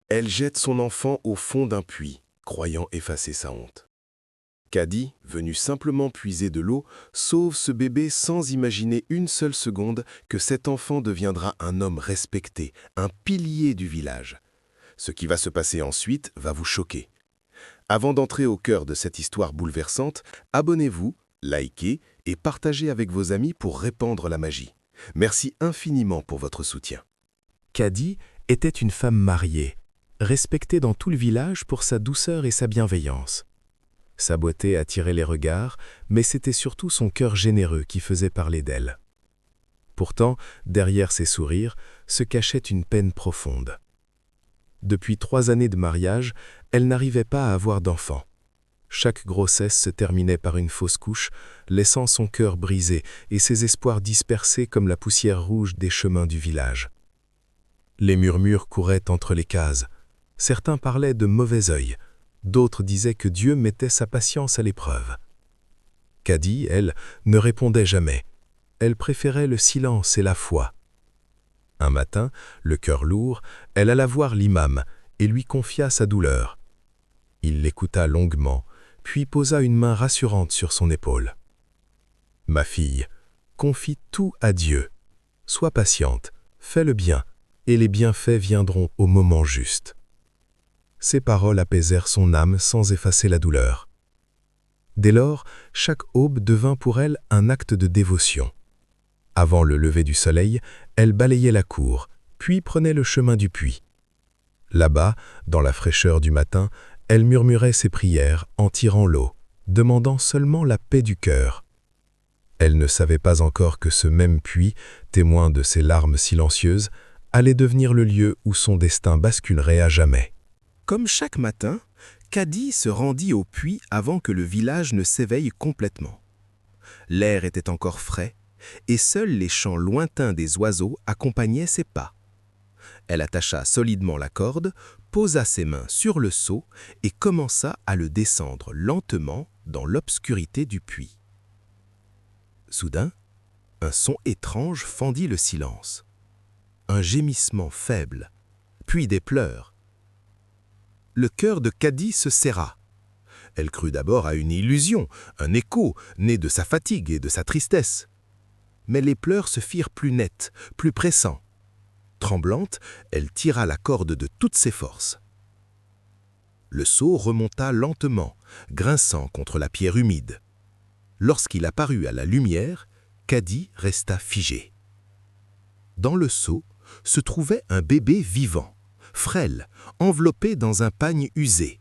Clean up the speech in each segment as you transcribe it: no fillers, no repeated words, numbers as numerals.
Elle jette son enfant au fond d'un puits, croyant effacer sa honte. Caddy, venu simplement puiser de l'eau, sauve ce bébé sans imaginer une seule seconde que cet enfant deviendra un homme respecté, un pilier du village. Ce qui va se passer ensuite va vous choquer. Avant d'entrer au cœur de cette histoire bouleversante, abonnez-vous, likez et partagez avec vos amis pour répandre la magie. Merci infiniment pour votre soutien. Caddy était une femme mariée, respectée dans tout le village pour sa douceur et sa bienveillance. Sa beauté attirait les regards, mais c'était surtout son cœur généreux qui faisait parler d'elle. Pourtant, derrière ses sourires, se cachait une peine profonde. Depuis 3 années de mariage, elle n'arrivait pas à avoir d'enfant. Chaque grossesse se terminait par une fausse couche, laissant son cœur brisé et ses espoirs dispersés comme la poussière rouge des chemins du village. Les murmures couraient entre les cases. Certains parlaient de mauvais œil, d'autres disaient que Dieu mettait sa patience à l'épreuve. Caddy, elle, ne répondait jamais. Elle préférait le silence et la foi. Un matin, le cœur lourd, elle alla voir l'imam et lui confia sa douleur. Il l'écouta longuement, puis posa une main rassurante sur son épaule. « Ma fille, confie tout à Dieu. Sois patiente, fais le bien, et les bienfaits viendront au moment juste. » Ces paroles apaisèrent son âme sans effacer la douleur. Dès lors, chaque aube devint pour elle un acte de dévotion. Avant le lever du soleil, elle balayait la cour, puis prenait le chemin du puits. Là-bas, dans la fraîcheur du matin, elle murmurait ses prières en tirant l'eau, demandant seulement la paix du cœur. Elle ne savait pas encore que ce même puits, témoin de ses larmes silencieuses, allait devenir le lieu où son destin basculerait à jamais. Comme chaque matin, Caddy se rendit au puits avant que le village ne s'éveille complètement. L'air était encore frais, et seuls les chants lointains des oiseaux accompagnaient ses pas. Elle attacha solidement la corde, posa ses mains sur le seau et commença à le descendre lentement dans l'obscurité du puits. Soudain, un son étrange fendit le silence. Un gémissement faible, puis des pleurs. Le cœur de Caddy se serra. Elle crut d'abord à une illusion, un écho né de sa fatigue et de sa tristesse. Mais les pleurs se firent plus nets, plus pressants. Tremblante, elle tira la corde de toutes ses forces. Le seau remonta lentement, grinçant contre la pierre humide. Lorsqu'il apparut à la lumière, Caddy resta figée. Dans le seau se trouvait un bébé vivant, frêle, enveloppé dans un pagne usé.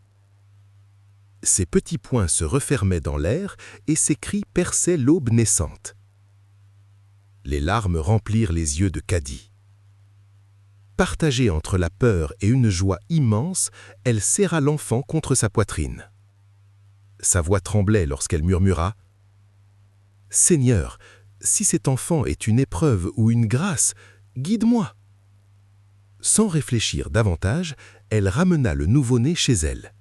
Ses petits poings se refermaient dans l'air et ses cris perçaient l'aube naissante. Les larmes remplirent les yeux de Caddy. Partagée entre la peur et une joie immense, elle serra l'enfant contre sa poitrine. Sa voix tremblait lorsqu'elle murmura « Seigneur, si cet enfant est une épreuve ou une grâce, guide-moi !» Sans réfléchir davantage, elle ramena le nouveau-né chez elle.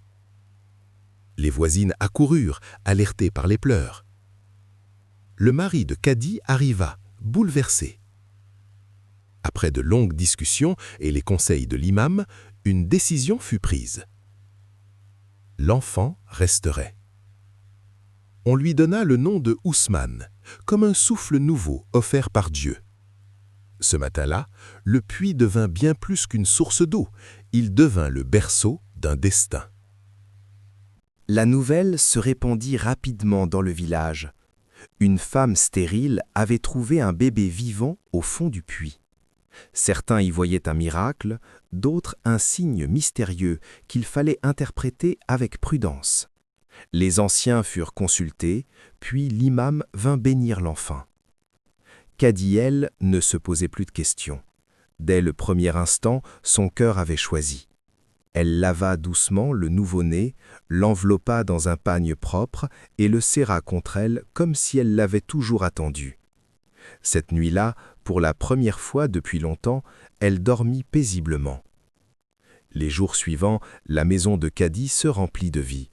Les voisines accoururent, alertées par les pleurs. Le mari de Caddy arriva, bouleversé. Après de longues discussions et les conseils de l'imam, une décision fut prise. L'enfant resterait. On lui donna le nom de Ousmane, comme un souffle nouveau offert par Dieu. Ce matin-là, le puits devint bien plus qu'une source d'eau, il devint le berceau d'un destin. La nouvelle se répandit rapidement dans le village. Une femme stérile avait trouvé un bébé vivant au fond du puits. Certains y voyaient un miracle, d'autres un signe mystérieux qu'il fallait interpréter avec prudence. Les anciens furent consultés, puis l'imam vint bénir l'enfant. Caddy, elle, ne se posait plus de questions. Dès le premier instant, son cœur avait choisi. Elle lava doucement le nouveau-né, l'enveloppa dans un pagne propre et le serra contre elle comme si elle l'avait toujours attendu. Cette nuit-là, pour la première fois depuis longtemps, elle dormit paisiblement. Les jours suivants, la maison de Caddy se remplit de vie.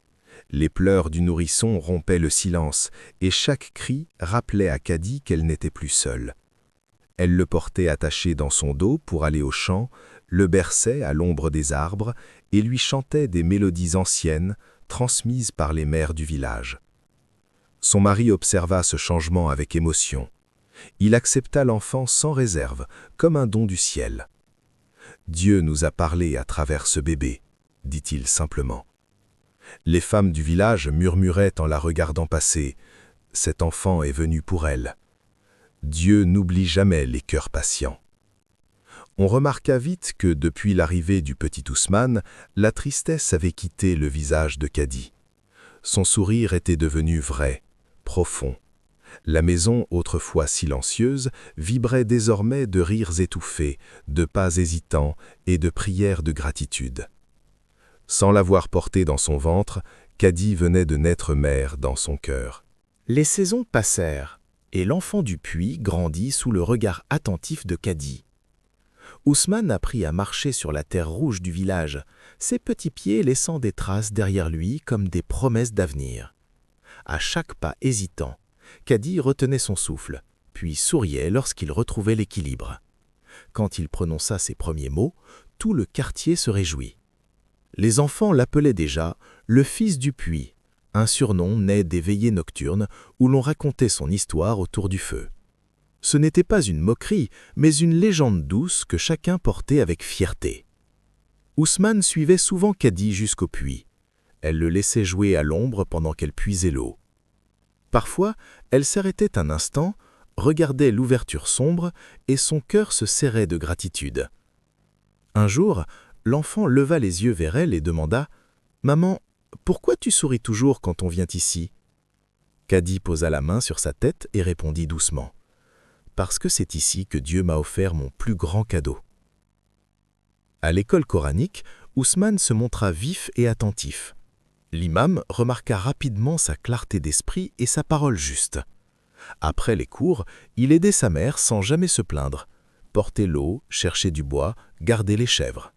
Les pleurs du nourrisson rompaient le silence, et chaque cri rappelait à Caddy qu'elle n'était plus seule. Elle le portait attaché dans son dos pour aller au champ, le berçait à l'ombre des arbres et lui chantait des mélodies anciennes transmises par les mères du village. Son mari observa ce changement avec émotion. Il accepta l'enfant sans réserve, comme un don du ciel. « Dieu nous a parlé à travers ce bébé », dit-il simplement. Les femmes du village murmuraient en la regardant passer. « Cet enfant est venu pour elle. » Dieu n'oublie jamais les cœurs patients. On remarqua vite que, depuis l'arrivée du petit Ousmane, la tristesse avait quitté le visage de Kadi. Son sourire était devenu vrai, profond. La maison, autrefois silencieuse, vibrait désormais de rires étouffés, de pas hésitants et de prières de gratitude. Sans l'avoir porté dans son ventre, Kadi venait de naître mère dans son cœur. Les saisons passèrent, et l'enfant du puits grandit sous le regard attentif de Kadi. Ousmane apprit à marcher sur la terre rouge du village, ses petits pieds laissant des traces derrière lui comme des promesses d'avenir. À chaque pas hésitant, Kadi retenait son souffle, puis souriait lorsqu'il retrouvait l'équilibre. Quand il prononça ses premiers mots, tout le quartier se réjouit. Les enfants l'appelaient déjà « le fils du puits », un surnom né des veillées nocturnes où l'on racontait son histoire autour du feu. Ce n'était pas une moquerie, mais une légende douce que chacun portait avec fierté. Ousmane suivait souvent Kadi jusqu'au puits. Elle le laissait jouer à l'ombre pendant qu'elle puisait l'eau. Parfois, elle s'arrêtait un instant, regardait l'ouverture sombre et son cœur se serrait de gratitude. Un jour, l'enfant leva les yeux vers elle et demanda « Maman, pourquoi tu souris toujours quand on vient ici ?» Kadi posa la main sur sa tête et répondit doucement « Parce que c'est ici que Dieu m'a offert mon plus grand cadeau. » À l'école coranique, Ousmane se montra vif et attentif. L'imam remarqua rapidement sa clarté d'esprit et sa parole juste. Après les cours, il aidait sa mère sans jamais se plaindre. Porter l'eau, chercher du bois, garder les chèvres.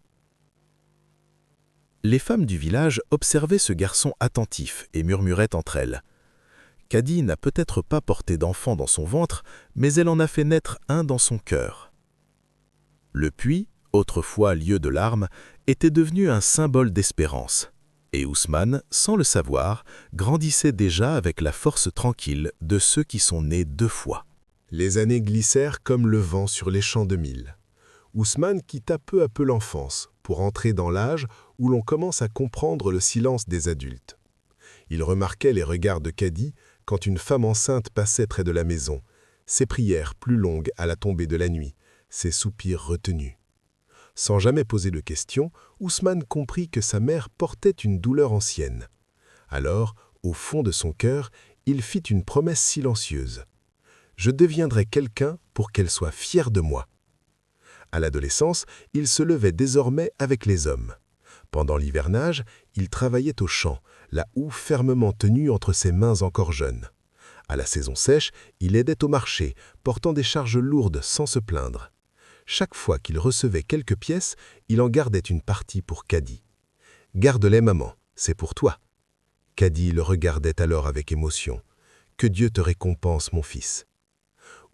Les femmes du village observaient ce garçon attentif et murmuraient entre elles. Kadi n'a peut-être pas porté d'enfant dans son ventre, mais elle en a fait naître un dans son cœur. Le puits, autrefois lieu de larmes, était devenu un symbole d'espérance. Et Ousmane, sans le savoir, grandissait déjà avec la force tranquille de ceux qui sont nés 2 fois. Les années glissèrent comme le vent sur les champs de mil. Ousmane quitta peu à peu l'enfance pour entrer dans l'âge où l'on commence à comprendre le silence des adultes. Il remarquait les regards de Kadi quand une femme enceinte passait près de la maison, ses prières plus longues à la tombée de la nuit, ses soupirs retenus. Sans jamais poser de questions, Ousmane comprit que sa mère portait une douleur ancienne. Alors, au fond de son cœur, il fit une promesse silencieuse. « Je deviendrai quelqu'un pour qu'elle soit fière de moi. » À l'adolescence, il se levait désormais avec les hommes. Pendant l'hivernage, il travaillait au champ, la houe fermement tenue entre ses mains encore jeunes. À la saison sèche, il aidait au marché, portant des charges lourdes sans se plaindre. Chaque fois qu'il recevait quelques pièces, il en gardait une partie pour Kadi. « Garde-les, maman, c'est pour toi. » Kadi le regardait alors avec émotion. « Que Dieu te récompense, mon fils. »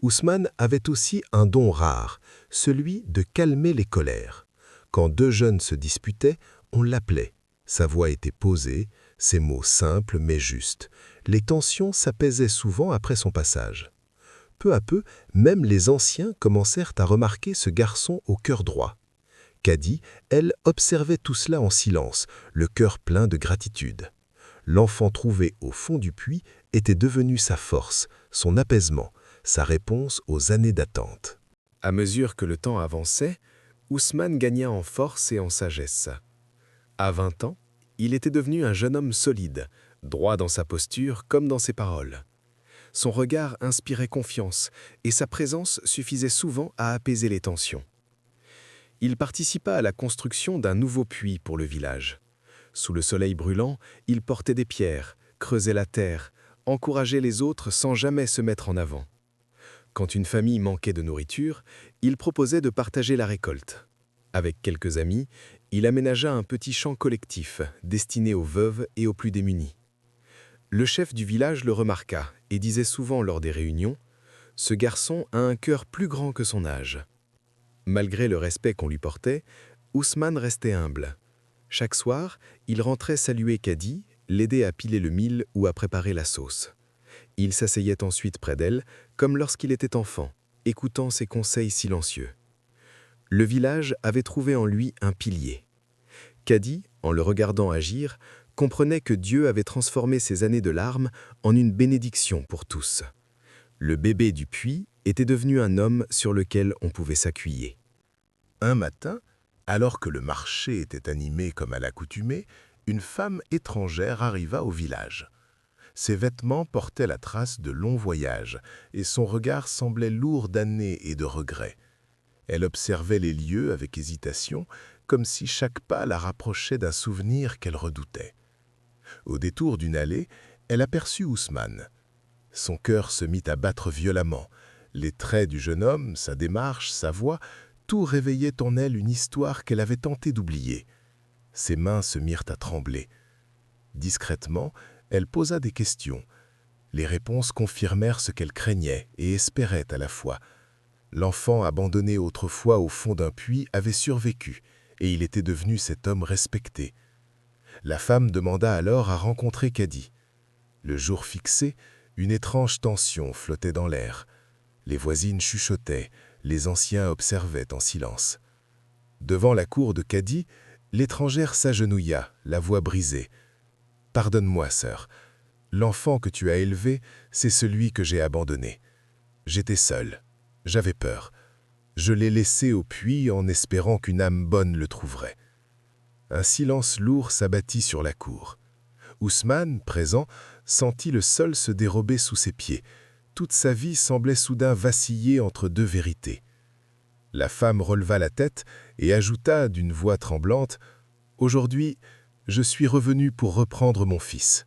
Ousmane avait aussi un don rare, celui de calmer les colères. Quand 2 jeunes se disputaient, on l'appelait. Sa voix était posée, ses mots simples mais justes. Les tensions s'apaisaient souvent après son passage. Peu à peu, même les anciens commencèrent à remarquer ce garçon au cœur droit. Kadi, elle, observait tout cela en silence, le cœur plein de gratitude. L'enfant trouvé au fond du puits était devenu sa force, son apaisement, sa réponse aux années d'attente. À mesure que le temps avançait, Ousmane gagna en force et en sagesse. À 20 ans, il était devenu un jeune homme solide, droit dans sa posture comme dans ses paroles. Son regard inspirait confiance et sa présence suffisait souvent à apaiser les tensions. Il participa à la construction d'un nouveau puits pour le village. Sous le soleil brûlant, il portait des pierres, creusait la terre, encourageait les autres sans jamais se mettre en avant. Quand une famille manquait de nourriture, il proposait de partager la récolte. Avec quelques amis, il aménagea un petit champ collectif destiné aux veuves et aux plus démunis. Le chef du village le remarqua et disait souvent lors des réunions « Ce garçon a un cœur plus grand que son âge ». Malgré le respect qu'on lui portait, Ousmane restait humble. Chaque soir, il rentrait saluer Kadi, l'aider à piler le mil ou à préparer la sauce. Il s'asseyait ensuite près d'elle, comme lorsqu'il était enfant, écoutant ses conseils silencieux. Le village avait trouvé en lui un pilier. Kadi, en le regardant agir, comprenait que Dieu avait transformé ses années de larmes en une bénédiction pour tous. Le bébé du puits était devenu un homme sur lequel on pouvait s'appuyer. Un matin, alors que le marché était animé comme à l'accoutumée, une femme étrangère arriva au village. Ses vêtements portaient la trace de longs voyages, et son regard semblait lourd d'années et de regrets. Elle observait les lieux avec hésitation, comme si chaque pas la rapprochait d'un souvenir qu'elle redoutait. Au détour d'une allée, elle aperçut Ousmane. Son cœur se mit à battre violemment. Les traits du jeune homme, sa démarche, sa voix, tout réveillait en elle une histoire qu'elle avait tenté d'oublier. Ses mains se mirent à trembler. Discrètement, elle posa des questions. Les réponses confirmèrent ce qu'elle craignait et espérait à la fois. L'enfant abandonné autrefois au fond d'un puits avait survécu, et il était devenu cet homme respecté. La femme demanda alors à rencontrer Kadi. Le jour fixé, une étrange tension flottait dans l'air. Les voisines chuchotaient, les anciens observaient en silence. Devant la cour de Kadi, l'étrangère s'agenouilla, la voix brisée. « Pardonne-moi, sœur. L'enfant que tu as élevé, c'est celui que j'ai abandonné. J'étais seul. J'avais peur. Je l'ai laissé au puits en espérant qu'une âme bonne le trouverait. » Un silence lourd s'abattit sur la cour. Ousmane, présent, sentit le sol se dérober sous ses pieds. Toute sa vie semblait soudain vaciller entre deux vérités. La femme releva la tête et ajouta d'une voix tremblante « Aujourd'hui, je suis revenu pour reprendre mon fils. »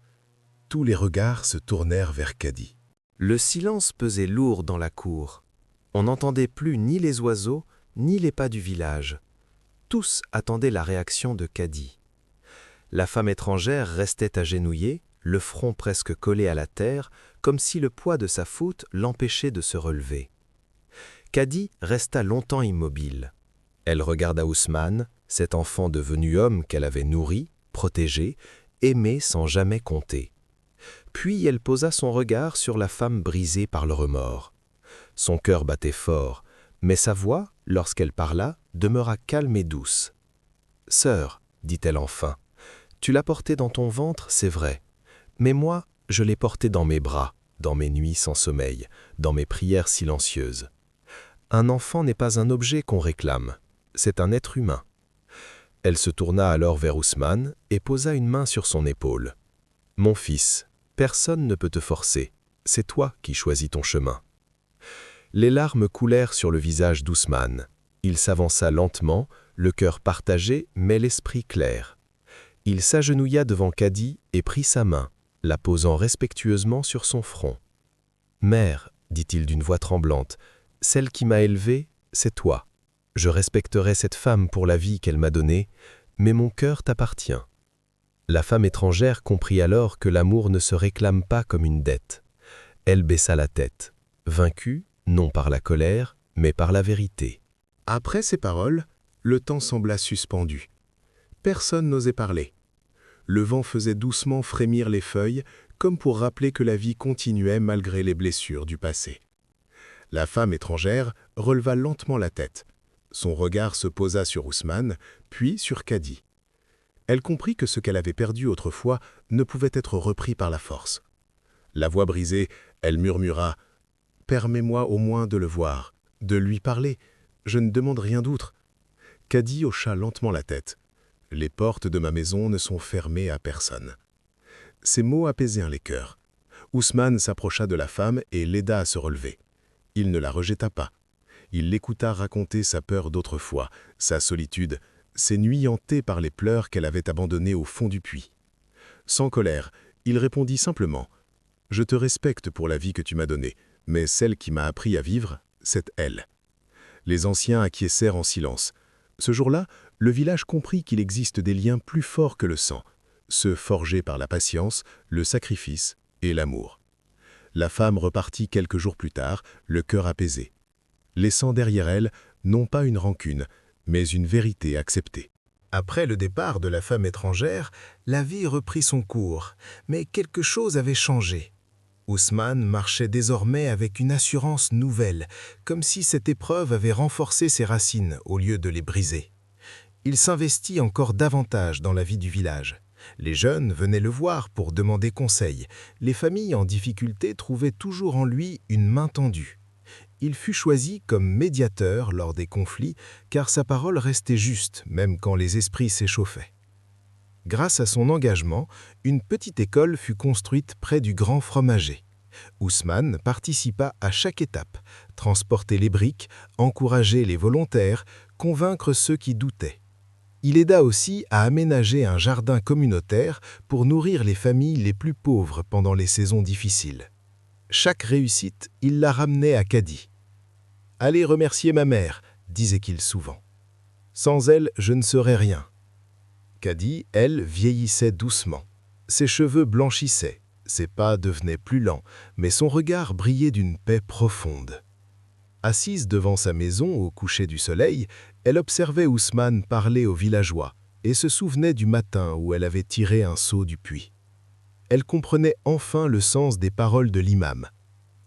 Tous les regards se tournèrent vers Kadi. Le silence pesait lourd dans la cour. On n'entendait plus ni les oiseaux, ni les pas du village. Tous attendaient la réaction de Kadi. La femme étrangère restait agenouillée, le front presque collé à la terre, comme si le poids de sa faute l'empêchait de se relever. Kadi resta longtemps immobile. Elle regarda Ousmane, cet enfant devenu homme qu'elle avait nourri, protégé, aimé sans jamais compter. Puis elle posa son regard sur la femme brisée par le remords. Son cœur battait fort, mais sa voix, lorsqu'elle parla, demeura calme et douce. « Sœur, dit-elle enfin, tu l'as porté dans ton ventre, c'est vrai, mais moi, je l'ai porté dans mes bras, dans mes nuits sans sommeil, dans mes prières silencieuses. Un enfant n'est pas un objet qu'on réclame, c'est un être humain. » Elle se tourna alors vers Ousmane et posa une main sur son épaule. « Mon fils, personne ne peut te forcer, c'est toi qui choisis ton chemin. » Les larmes coulèrent sur le visage d'Ousmane. Il s'avança lentement, le cœur partagé, mais l'esprit clair. Il s'agenouilla devant Kadi et prit sa main, la posant respectueusement sur son front. « Mère, dit-il d'une voix tremblante, celle qui m'a élevé, c'est toi. Je respecterai cette femme pour la vie qu'elle m'a donnée, mais mon cœur t'appartient. » La femme étrangère comprit alors que l'amour ne se réclame pas comme une dette. Elle baissa la tête, vaincue, non par la colère, mais par la vérité. Après ces paroles, le temps sembla suspendu. Personne n'osait parler. Le vent faisait doucement frémir les feuilles, comme pour rappeler que la vie continuait malgré les blessures du passé. La femme étrangère releva lentement la tête. Son regard se posa sur Ousmane, puis sur Kadi. Elle comprit que ce qu'elle avait perdu autrefois ne pouvait être repris par la force. La voix brisée, elle murmura « Permets-moi au moins de le voir, de lui parler. Je ne demande rien d'autre. » Kadi hocha lentement la tête. « Les portes de ma maison ne sont fermées à personne. » Ces mots apaisèrent les cœurs. Ousmane s'approcha de la femme et l'aida à se relever. Il ne la rejeta pas. Il l'écouta raconter sa peur d'autrefois, sa solitude, ses nuits hantées par les pleurs qu'elle avait abandonnées au fond du puits. Sans colère, il répondit simplement « Je te respecte pour la vie que tu m'as donnée, mais celle qui m'a appris à vivre, c'est elle. » Les anciens acquiescèrent en silence. Ce jour-là, le village comprit qu'il existe des liens plus forts que le sang, ceux forgés par la patience, le sacrifice et l'amour. La femme repartit quelques jours plus tard, le cœur apaisé, laissant derrière elle non pas une rancune, mais une vérité acceptée. Après le départ de la femme étrangère, la vie reprit son cours, mais quelque chose avait changé. Ousmane marchait désormais avec une assurance nouvelle, comme si cette épreuve avait renforcé ses racines au lieu de les briser. Il s'investit encore davantage dans la vie du village. Les jeunes venaient le voir pour demander conseil. Les familles en difficulté trouvaient toujours en lui une main tendue. Il fut choisi comme médiateur lors des conflits, car sa parole restait juste, même quand les esprits s'échauffaient. Grâce à son engagement, une petite école fut construite près du grand fromager. Ousmane participa à chaque étape, transporter les briques, encourager les volontaires, convaincre ceux qui doutaient. Il aida aussi à aménager un jardin communautaire pour nourrir les familles les plus pauvres pendant les saisons difficiles. Chaque réussite, il la ramenait à Kadi. « Allez remercier ma mère », disait-il souvent. « Sans elle, je ne serais rien. » Kadi, elle, vieillissait doucement. Ses cheveux blanchissaient, ses pas devenaient plus lents, mais son regard brillait d'une paix profonde. Assise devant sa maison au coucher du soleil, elle observait Ousmane parler aux villageois et se souvenait du matin où elle avait tiré un seau du puits. Elle comprenait enfin le sens des paroles de l'imam.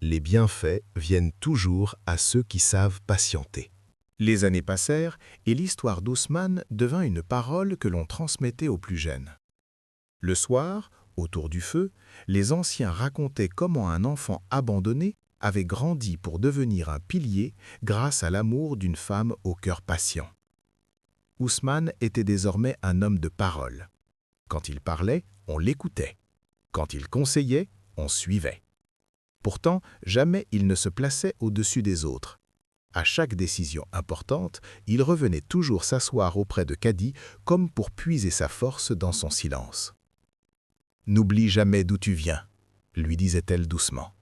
Les bienfaits viennent toujours à ceux qui savent patienter. Les années passèrent et l'histoire d'Ousmane devint une parole que l'on transmettait aux plus jeunes. Le soir, autour du feu, les anciens racontaient comment un enfant abandonné avait grandi pour devenir un pilier grâce à l'amour d'une femme au cœur patient. Ousmane était désormais un homme de parole. Quand il parlait, on l'écoutait. Quand il conseillait, on suivait. Pourtant, jamais il ne se plaçait au-dessus des autres. À chaque décision importante, il revenait toujours s'asseoir auprès de Kadi comme pour puiser sa force dans son silence. « N'oublie jamais d'où tu viens », lui disait-elle doucement.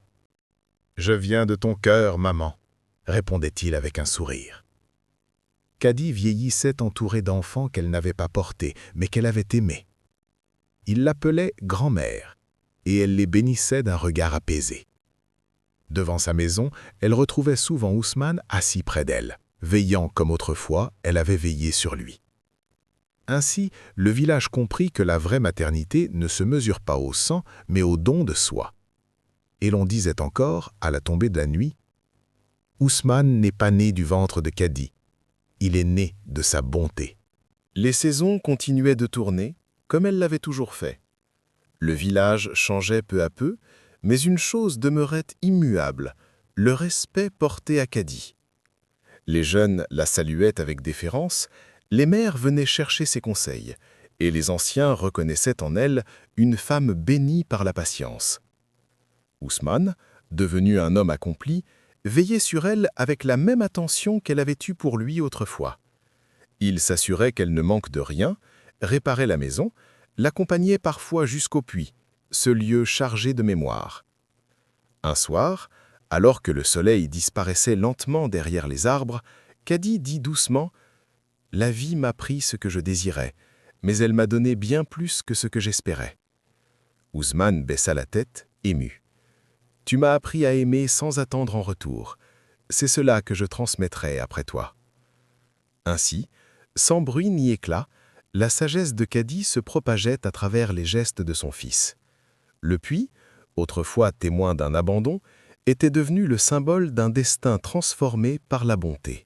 « Je viens de ton cœur, maman », répondait-il avec un sourire. Kadi vieillissait entourée d'enfants qu'elle n'avait pas portés, mais qu'elle avait aimés. Il l'appelait grand-mère, et elle les bénissait d'un regard apaisé. Devant sa maison, elle retrouvait souvent Ousmane assis près d'elle, veillant comme autrefois elle avait veillé sur lui. Ainsi, le village comprit que la vraie maternité ne se mesure pas au sang, mais au don de soi. Et l'on disait encore, à la tombée de la nuit, « Ousmane n'est pas né du ventre de Kadi, il est né de sa bonté. » Les saisons continuaient de tourner, comme elles l'avaient toujours fait. Le village changeait peu à peu, mais une chose demeurait immuable, le respect porté à Kadi. Les jeunes la saluaient avec déférence, les mères venaient chercher ses conseils, et les anciens reconnaissaient en elle une femme bénie par la patience. Ousmane, devenu un homme accompli, veillait sur elle avec la même attention qu'elle avait eue pour lui autrefois. Il s'assurait qu'elle ne manque de rien, réparait la maison, l'accompagnait parfois jusqu'au puits, ce lieu chargé de mémoire. Un soir, alors que le soleil disparaissait lentement derrière les arbres, Kadi dit doucement « La vie m'a pris ce que je désirais, mais elle m'a donné bien plus que ce que j'espérais. » Ousmane baissa la tête, ému. « Tu m'as appris à aimer sans attendre en retour. C'est cela que je transmettrai après toi. » Ainsi, sans bruit ni éclat, la sagesse de Kadi se propageait à travers les gestes de son fils. Le puits, autrefois témoin d'un abandon, était devenu le symbole d'un destin transformé par la bonté.